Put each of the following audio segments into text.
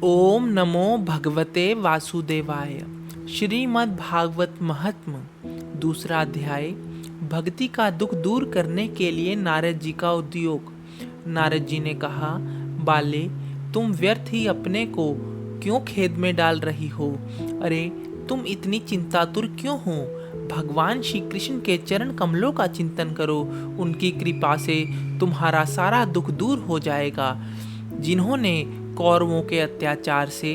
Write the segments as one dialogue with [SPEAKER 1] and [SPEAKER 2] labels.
[SPEAKER 1] ओम नमो भगवते वासुदेवाय। श्रीमद् भागवत महात्म दूसरा अध्याय। भक्ति का दुख दूर करने के लिए नारद जी का उद्योग। नारद जी ने कहा, बाले, तुम व्यर्थ ही अपने को क्यों खेद में डाल रही हो? अरे, तुम इतनी चिंतातुर क्यों हो? भगवान श्री कृष्ण के चरण कमलों का चिंतन करो। उनकी कृपा से तुम्हारा सारा दुख दूर हो जाएगा। जिन्होंने कौरवों के अत्याचार से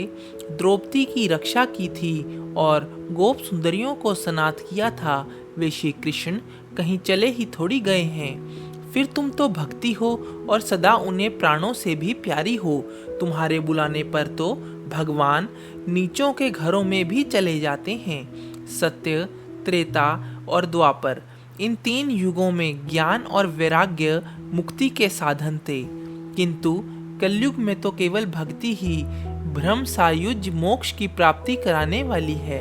[SPEAKER 1] द्रौपदी की रक्षा की थी और गोप सुंदरियों को सनाथ किया था, वे श्री कृष्ण कहीं चले ही थोड़ी गए हैं। फिर तुम तो भक्ति हो और सदा उन्हें प्राणों से भी प्यारी हो। तुम्हारे बुलाने पर तो भगवान नीचों के घरों में भी चले जाते हैं। सत्य, त्रेता और द्वापर, इन तीन युगों में ज्ञान और वैराग्य मुक्ति के साधन थे, किंतु कलयुग में तो केवल भक्ति ही भ्रम सायुज्य मोक्ष की प्राप्ति कराने वाली है।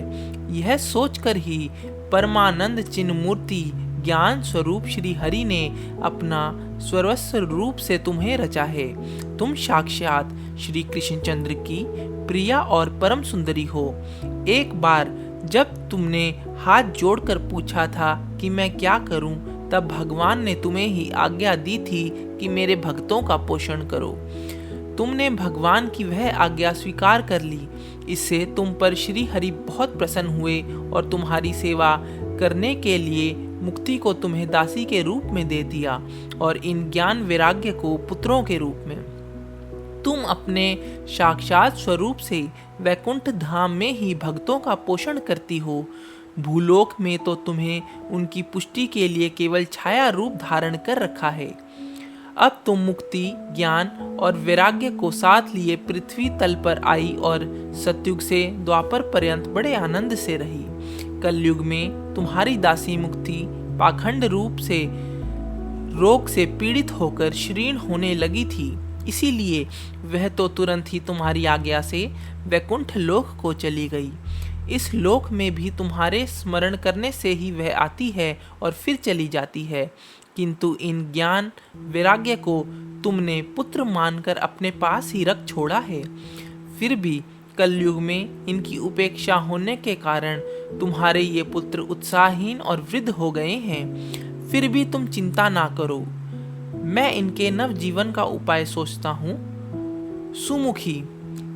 [SPEAKER 1] यह सोचकर ही परमानंद चिन्ह मूर्ति ज्ञान स्वरूप श्री हरि ने अपना सर्वस्व रूप से तुम्हें रचा है। तुम साक्षात श्री कृष्णचंद्र की प्रिया और परम सुंदरी हो। एक बार जब तुमने हाथ जोड़कर पूछा था कि मैं क्या करूं, तब भगवान ने तुम्हें ही आज्ञा दी थी कि मेरे भक्तों का पोषण करो। तुमने भगवान की वह आज्ञा स्वीकार कर ली। इससे तुम पर श्री हरि बहुत प्रसन्न हुए और तुम्हारी सेवा करने के लिए मुक्ति को तुम्हें दासी के रूप में दे दिया और इन ज्ञान वैराग्य को पुत्रों के रूप में। तुम अपने साक्षात स्वरूप से वैकुंठ धाम में ही भक्तों का पोषण करती हो। भूलोक में तो तुम्हें उनकी पुष्टि के लिए केवल छाया रूप धारण कर रखा है। अब तुम मुक्ति, ज्ञान और वैराग्य को साथ लिए पृथ्वी तल पर आई और सतयुग से द्वापर पर्यंत बड़े आनंद से रही। कलयुग में तुम्हारी दासी मुक्ति पाखंड रूप से रोग से पीड़ित होकर श्रीण होने लगी थी, इसीलिए वह तो तुरंत ही तुम्हारी आज्ञा से वैकुंठ लोक को चली गई। इस लोक में भी तुम्हारे स्मरण करने से ही वह आती है और फिर चली जाती है, किंतु इन ज्ञान वैराग्य को तुमने पुत्र मानकर अपने पास ही रख छोड़ा है। फिर भी कलयुग में इनकी उपेक्षा होने के कारण तुम्हारे ये पुत्र उत्साहहीन और वृद्ध हो गए हैं। फिर भी तुम चिंता ना करो, मैं इनके नव जीवन का उपाय सोचता हूँ। सुमुखी,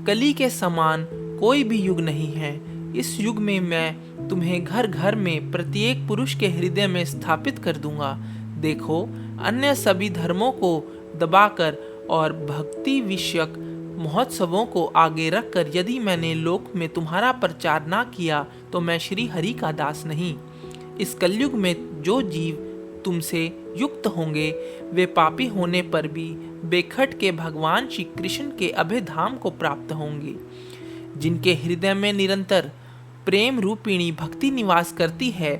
[SPEAKER 1] कली के समान कोई भी युग नहीं है। इस युग में मैं तुम्हें घर घर में प्रत्येक पुरुष के हृदय में स्थापित कर दूंगा। देखो, अन्य सभी धर्मों को दबाकर और भक्ति विषयक महोत्सवों को आगे रखकर यदि मैंने लोक में तुम्हारा प्रचार ना किया तो मैं श्री हरि का दास नहीं। इस कलयुग में जो जीव तुमसे युक्त होंगे, वे पापी होने पर भी बेखट के भगवान श्री कृष्ण के अभय धाम को प्राप्त होंगे। जिनके हृदय में निरंतर प्रेम रूपिणी भक्ति निवास करती है,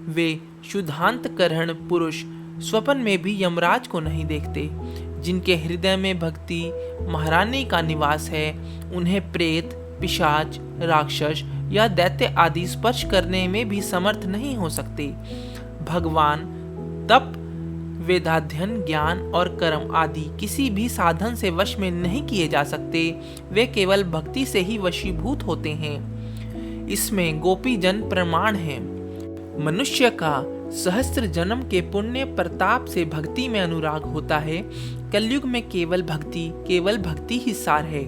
[SPEAKER 1] वे शुद्धांतकरण पुरुष स्वप्न में भी यमराज को नहीं देखते। जिनके हृदय में भक्ति महारानी का निवास है, उन्हें प्रेत, पिशाच, राक्षस या दैत्य आदि स्पर्श करने में भी समर्थ नहीं हो सकते। भगवान तप, वेदाध्ययन, ज्ञान और कर्म आदि किसी भी साधन से वश में नहीं किए जा सकते। वे केवल भक्ति से ही वशीभूत होते हैं। इसमें गोपी जन प्रमाण है। मनुष्य का सहस्त्र जन्म के पुण्य प्रताप से भक्ति में अनुराग होता है। कलयुग में केवल भक्ति ही सार है।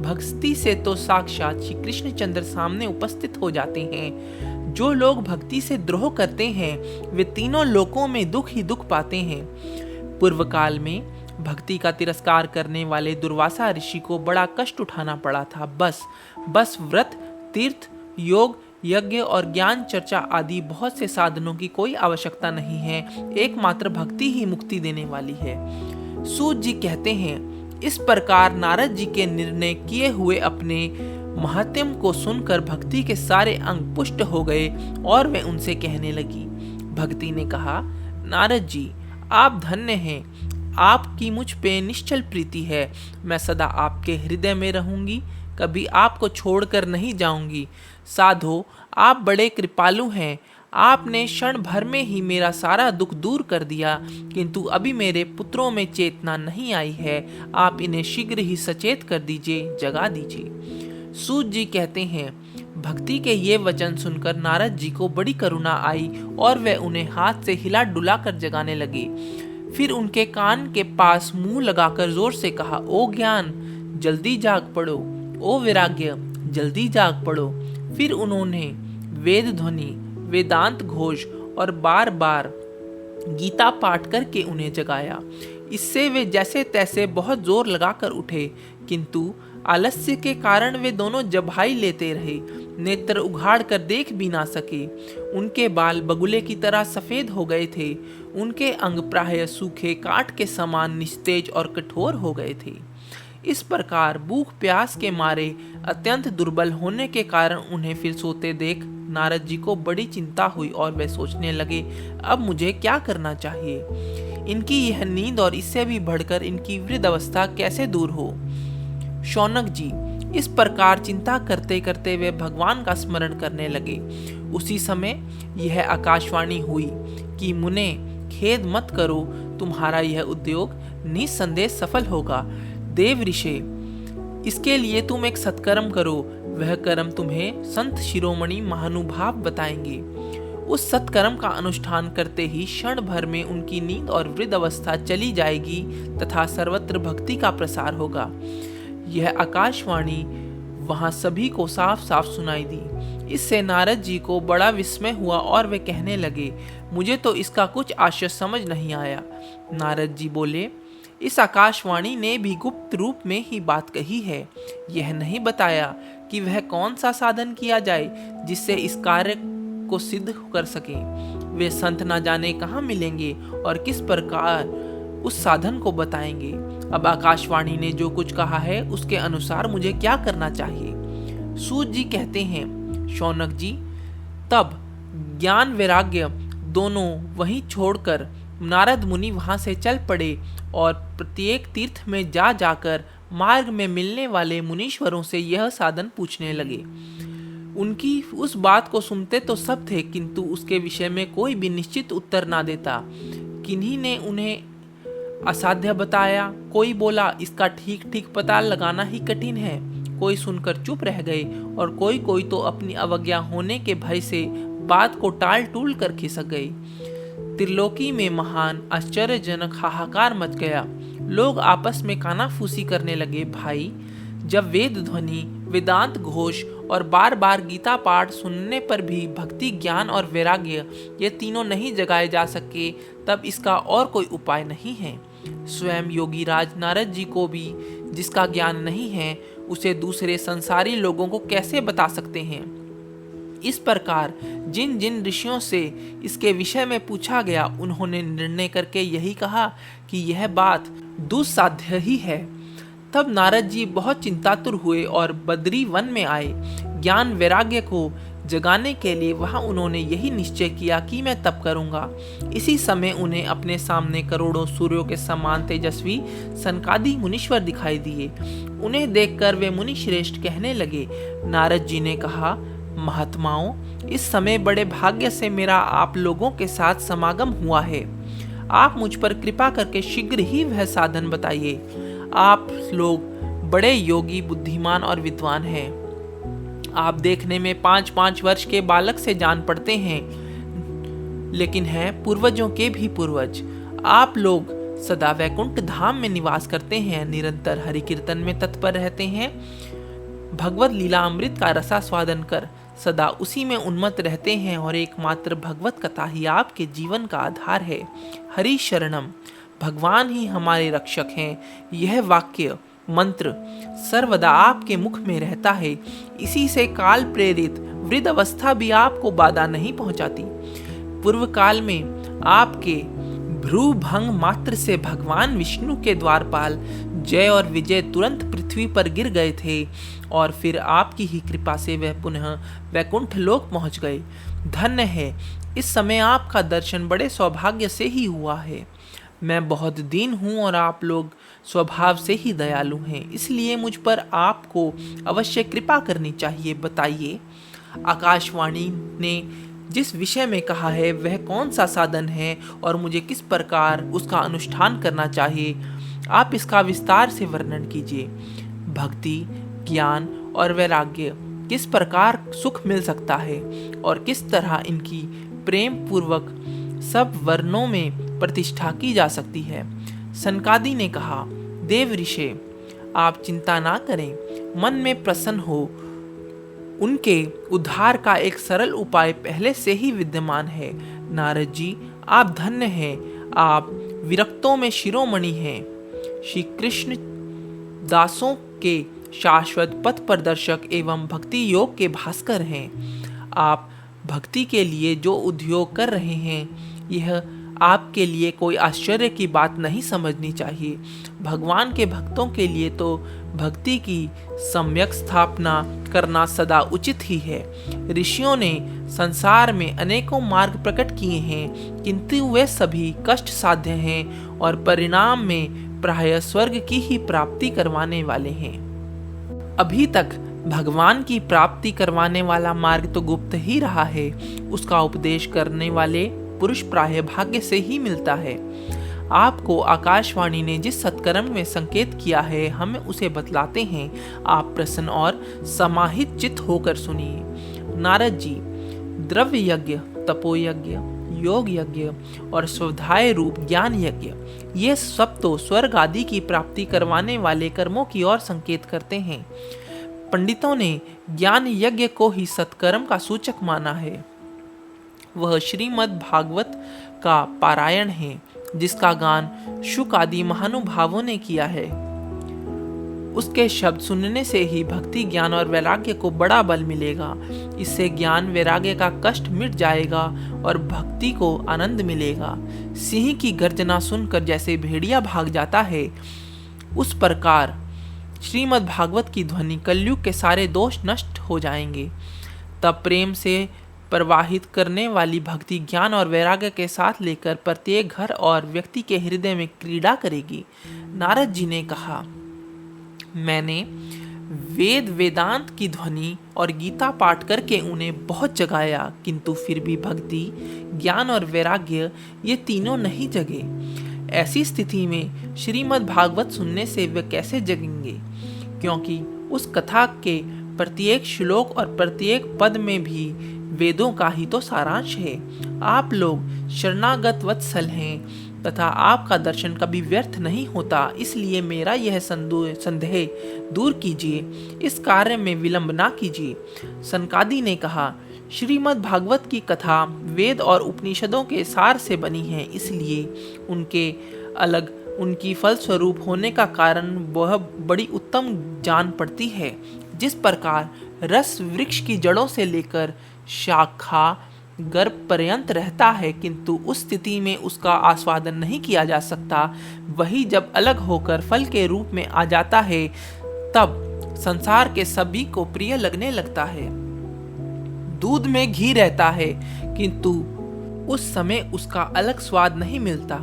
[SPEAKER 1] भक्ति से तो साक्षात श्री कृष्णचंद्र सामने उपस्थित हो जाते हैं। जो लोग भक्ति से द्रोह करते हैं, वे तीनों लोकों में दुख ही दुख पाते हैं। पूर्व काल में भक्ति का तिरस्कार करने वाले दुर्वासा ऋषि को बड़ा कष्ट उठाना पड़ा था। बस व्रत, तीर्थ, योग, यज्ञ और ज्ञान चर्चा आदि बहुत से साधनों की कोई आवश्यकता नहीं है। एकमात्र भक्ति ही मुक्ति देने वाली है। सूत जी कहते हैं, इस प्रकार नारद जी के निर्णय किए हुए अपने महात्म्य को सुनकर भक्ति के सारे अंग पुष्ट हो गए और वे उनसे कहने लगी। भक्ति ने कहा, नारद जी, आप धन्य हैं। आपकी मुझ पे निश्चल प्रीति है। मैं सदा आपके हृदय में रहूंगी, कभी आपको छोड़कर नहीं जाऊंगी। साधो, आप बड़े कृपालु हैं। आपने क्षण भर में ही मेरा सारा दुख दूर कर दिया, किंतु अभी मेरे पुत्रों में चेतना नहीं आई है। आप इन्हें शीघ्र ही सचेत कर दीजिए, जगा दीजिए। सूत जी कहते हैं, भक्ति के ये वचन सुनकर नारद जी को बड़ी करुणा आई और वे उन्हें हाथ से हिला डुला कर जगाने लगे। फिर उनके कान के पास मुंह लगाकर जोर से कहा, ओ ज्ञान, जल्दी जाग पड़ो। ओ वैराग्य, जल्दी जाग पड़ो। फिर उन्होंने वेद ध्वनि, वेदांत घोष और बार बार गीता पाठ करके उन्हें जगाया। इससे वे जैसे तैसे बहुत जोर लगाकर उठे, किंतु आलस्य के कारण वे दोनों जभाई लेते रहे, नेत्र उघाड़ कर देख भी ना सके। उनके बाल बगुले की तरह सफेद हो गए थे। उनके अंग प्रायः सूखे काठ के समान निस्तेज और कठोर हो गए थे। इस प्रकार भूख प्यास के मारे अत्यंत दुर्बल होने के कारण उन्हें फिर सोते देख नारद जी को बड़ी चिंता हुई और वे सोचने लगे, अब मुझे क्या करना चाहिए। इनकी यह नींद और इससे भी बढ़कर इनकी वृद्ध अवस्था कैसे दूर हो। शौनक जी इस प्रकार चिंता करते करते वे भगवान का स्मरण करने लगे। उसी समय यह आकाशवाणी हुई कि मुने, खेद मत करो, तुम्हारा यह उद्योग निसंदेह सफल होगा। देव ऋषि, इसके लिए तुम एक सत्कर्म करो, वह कर्म तुम्हें संत शिरोमणि महानुभाव बताएंगे। उस सत्कर्म का अनुष्ठान करते ही क्षण भर में उनकी नींद और वृद्ध अवस्था चली जाएगी तथा सर्वत्र भक्ति का प्रसार होगा। यह आकाशवाणी वहां सभी को साफ साफ सुनाई दी। इससे नारद जी को बड़ा विस्मय हुआ और वे कहने लगे, मुझे तो इसका कुछ आशय समझ नहीं आया। नारद जी बोले, इस आकाशवाणी ने भी गुप्त रूप में ही बात कही है। यह नहीं बताया कि वह कौन सा साधन किया जाए जिससे इस कार्य को सिद्ध कर सके। वे संत ना जाने कहाँ मिलेंगे और किस प्रकार उस साधन को बताएंगे। अब आकाशवाणी ने जो कुछ कहा है उसके अनुसार मुझे क्या करना चाहिए। सूत जी कहते हैं, शौनक जी, तब ज्ञान वैराग्य दोनों वहीं छोड़कर नारद मुनि वहां से चल पड़े और प्रत्येक तीर्थ में जा जाकर मार्ग में मिलने वाले मुनीश्वरों से यह साधन पूछने लगे। उनकी उस बात को सुनते तो सब थे, किंतु उसके विषय में कोई भी निश्चित उत्तर ना देता। किन्हीं ने उन्हें असाध्य बताया, कोई बोला इसका ठीक ठीक पता लगाना ही कठिन है, कोई सुनकर चुप रह गए और कोई तो अपनी अवज्ञा होने के भय से बात को टाल टूल कर खिसक गए। त्रिलोकी में महान आश्चर्यजनक हाहाकार मच गया। लोग आपस में कानाफूसी करने लगे। भाई, जब वेद ध्वनि, वेदांत घोष और बार बार गीता पाठ सुनने पर भी भक्ति, ज्ञान और वैराग्य ये तीनों नहीं जगाए जा सके, तब इसका और कोई उपाय नहीं है। स्वयं योगी राज नारद जी को भी जिसका ज्ञान नहीं है, उसे दूसरे संसारी लोगों को कैसे बता सकते हैं। इस प्रकार जिन जिन ऋषियों से इसके विषय में पूछा गया, उन्होंने निर्णय करके यही कहा कि यह बात दुस्साध्य ही है। तब नारद जी बहुत चिंतातुर हुए और बद्री वन में आए। ज्ञान वैराग्य को जगाने के लिए वहां उन्होंने यही निश्चय किया कि मैं तप करूंगा। इसी समय उन्हें अपने सामने करोड़ों सूर्यों के समान तेजस्वी सनकादि मुनीश्वर दिखाई दिए। उन्हें देखकर वे मुनि श्रेष्ठ कहने लगे। नारद जी ने कहा, महात्माओं, इस समय बड़े भाग्य से मेरा आप लोगों के साथ समागम हुआ है। आप मुझ पर कृपा करके शीघ्र ही वह साधन बताइए। आप लोग बड़े योगी, बुद्धिमान और विद्वान हैं। आप देखने में 5-5 वर्ष के बालक से जान पड़ते हैं, लेकिन हैं पूर्वजों के भी पूर्वज। आप लोग सदा वैकुंठ धाम में निवास करते हैं, निरंतर हरि कीर्तन में तत्पर रहते हैं, भगवत लीला अमृत का रसास्वादन कर सदा उसी में उन्मत्त रहते हैं और एकमात्र भगवत कथा ही आपके जीवन का आधार है। हरि शरणम, भगवान ही हमारे रक्षक हैं। यह वाक्य मंत्र सर्वदा आपके मुख में रहता है। इसी से काल प्रेरित वृद्ध अवस्था भी आपको बाधा नहीं पहुंचाती। पूर्व काल में आपके भ्रू भंग मात्र से भगवान विष्णु के द्वारपाल जय और विजय तुरंत पृथ्वी पर गिर गए थे और फिर आपकी ही कृपा से वह पुनः वैकुंठ लोक पहुंच गए। धन्य है, इस समय आपका दर्शन बड़े सौभाग्य से ही हुआ है। मैं बहुत दीन हूँ और आप लोग स्वभाव से ही दयालु हैं, इसलिए मुझ पर आपको अवश्य कृपा करनी चाहिए। बताइए। आकाशवाणी ने जिस विषय में कहा है वह कौन सा साधन है और मुझे किस प्रकार उसका अनुष्ठान करना चाहिए, आप इसका विस्तार से वर्णन कीजिए। भक्ति, ज्ञान और वैराग्य किस प्रकार सुख मिल सकता है और किस तरह इनकी प्रेम पूर्वक सब वर्णों में प्रतिष्ठा की जा सकती है। सनकादि ने कहा, देव ऋषि, आप चिंता ना करें, मन में प्रसन्न हो। उनके उद्धार का एक सरल उपाय पहले से ही विद्यमान है। नारद जी, आप धन्य हैं, आप विरक्तों में शिरोमणि हैं, श्री कृष्ण दासों के शाश्वत पथ प्रदर्शक एवं भक्ति योग के भास्कर हैं। आप भक्ति के लिए जो उद्योग कर रहे हैं, यह आपके लिए कोई आश्चर्य की बात नहीं समझनी चाहिए। भगवान के भक्तों के लिए तो भक्ति की सम्यक स्थापना करना सदा उचित ही है। ऋषियों ने संसार में अनेकों मार्ग प्रकट किए हैं, किंतु वे सभी कष्ट साध्य हैं और परिणाम में प्रायः स्वर्ग की ही प्राप्ति करवाने वाले हैं। अभी तक भगवान की प्राप्ति करवाने वाला मार्ग तो गुप्त ही रहा है। उसका उपदेश करने वाले पुरुष प्रायः भाग्य से ही मिलता है। आपको आकाशवाणी ने जिस सत्कर्म में संकेत किया है, हमें उसे बतलाते हैं। आप प्रसन्न और समाहित चित्त होकर सुनिए। नारद जी, द्रव्य यज्ञ, तपोयज्ञ, योग यज्ञ और स्वाध्याय रूप ज्ञान यज्ञ, ये सब तो स्वर्ग आदि की प्राप्ति करवाने वाले कर्मों की ओर संकेत करते हैं। पंडितों ने ज्ञान यज्ञ को ही सत्कर्म का सूचक माना है। वह श्रीमद् भागवत का पारायण है, जिसका गान शुक आदि महानुभावों ने किया है। उसके शब्द सुनने से ही भक्ति, ज्ञान और वैराग्य को बड़ा बल मिलेगा। इससे ज्ञान वैराग्य का कष्ट मिट जाएगा और भक्ति को आनंद मिलेगा। सिंह की गर्जना सुनकर जैसे भेड़िया भाग जाता है, उस प्रकार श्रीमद् भागवत की ध्वनि कलयुग के सारे दोष नष्ट हो जाएंगे। तब प्रेम से प्रवाहित करने वाली भक्ति ज्ञान और वैराग्य के साथ लेकर प्रत्येक घर और व्यक्ति के हृदय में क्रीड़ा करेगी। नारद जी ने कहा, मैंने वेद वेदांत की ध्वनि और गीता पाठ करके उन्हें बहुत जगाया, किंतु फिर भी भक्ति, ज्ञान और वैराग्य ये तीनों नहीं जगे। ऐसी स्थिति में श्रीमद् भागवत सुनने से वे कैसे जगेंगे? क्योंकि उस कथा के प्रत्येक श्लोक और प्रत्येक पद में भी वेदों का ही तो सारांश है। आप लोग शरणागत वत्सल हैं तथा आपका दर्शन कभी व्यर्थ नहीं होता, इसलिए मेरा यह संदेह दूर कीजिए, इस कार्य में विलंब ना कीजिए। सनकादि ने कहा, श्रीमद् भागवत की कथा वेद और उपनिषदों के सार से बनी है, इसलिए उनके अलग उनकी फलस्वरूप होने का कारण वह बड़ी उत्तम जान पड़ती है। जिस प्रकार रस वृक्ष की जड़ों से लेकर शाखा गर्भ पर्यंत रहता है, किंतु उस स्थिति में उसका आस्वादन नहीं किया जा सकता, वही जब अलग होकर फल के रूप में आ जाता है, तब संसार के सभी को प्रिय लगने लगता है। दूध में घी रहता है, किंतु उस समय उसका अलग स्वाद नहीं मिलता,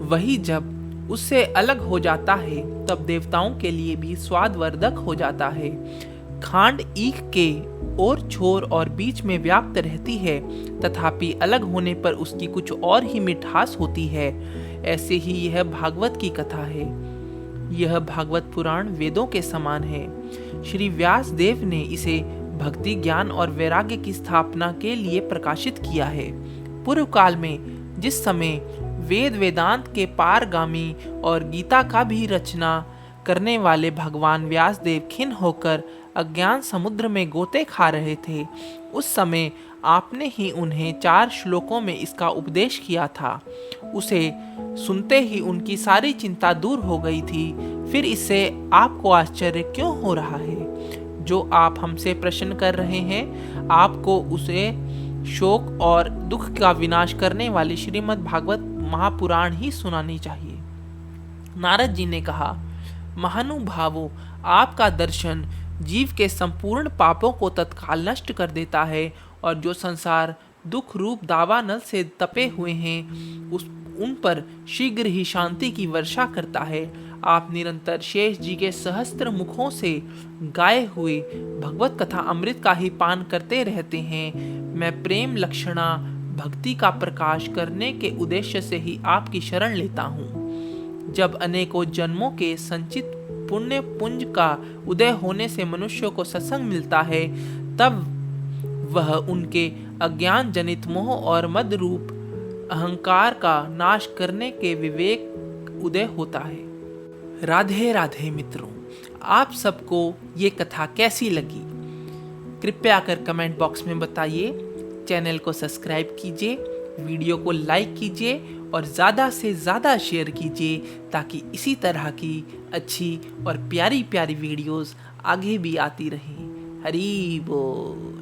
[SPEAKER 1] वही जब उससे अलग हो जाता है, तब देवताओं के लिए भी स्वादवर्धक हो जाता है। खांड ईख के और छोर और बीच में व्याप्त रहती है, तथापि अलग होने पर उसकी कुछ और ही मिठास होती है। ऐसे ही यह भागवत की कथा है। यह भागवत पुराण वेदों के समान है। श्री व्यास देव ने इसे भक्ति, ज्ञान और वैराग्य की स्थापना के लिए प्रकाशित किया है। पूर्व काल में जिस समय वेद वेदांत के पारगामी और गीता का भी रचना करने वाले भगवान व्यास देव खिन्न होकर अज्ञान समुद्र में गोते खा रहे थे, उस समय आपने ही उन्हें 4 श्लोकों में इसका उपदेश किया था। उसे सुनते ही उनकी सारी चिंता दूर हो गई थी। फिर इससे आपको आश्चर्य क्यों हो रहा है? जो आप हमसे प्रश्न कर रहे हैं, आपको उसे शोक और दुख का विनाश करने वाली श्रीमद् भागवत महापुराण ही सुनानी चाहिए। नारद जी ने कहा, महानुभावों, आपका दर्शन जीव के संपूर्ण पापों को तत्काल नष्ट कर देता है और जो संसार दुख रूप दावानल से तपे हुए हैं, उन पर शीघ्र ही शांति की वर्षा करता है। आप निरंतर शेष जी के सहस्त्र मुखों से गाए हुए भगवत कथा अमृत का ही पान करते रहते हैं। मैं प्रेम लक्षणा भक्ति का प्रकाश करने के उद्देश्य से ही आपकी शरण लेता हूँ। जब अनेकों जन्मों के संचित पुण्य पुंज का उदय होने से मनुष्यों को सत्संग मिलता है, तब वह उनके अज्ञान जनित मोह और मद रूप अहंकार का नाश करने के विवेक उदय होता है। राधे राधे मित्रों, आप सबको ये कथा कैसी लगी कृपया कर कमेंट बॉक्स में बताइए। चैनल को सब्सक्राइब कीजिए, वीडियो को लाइक कीजिए और ज़्यादा से ज़्यादा शेयर कीजिए, ताकि इसी तरह की अच्छी और प्यारी प्यारी वीडियोस आगे भी आती रहें। हरि बोल।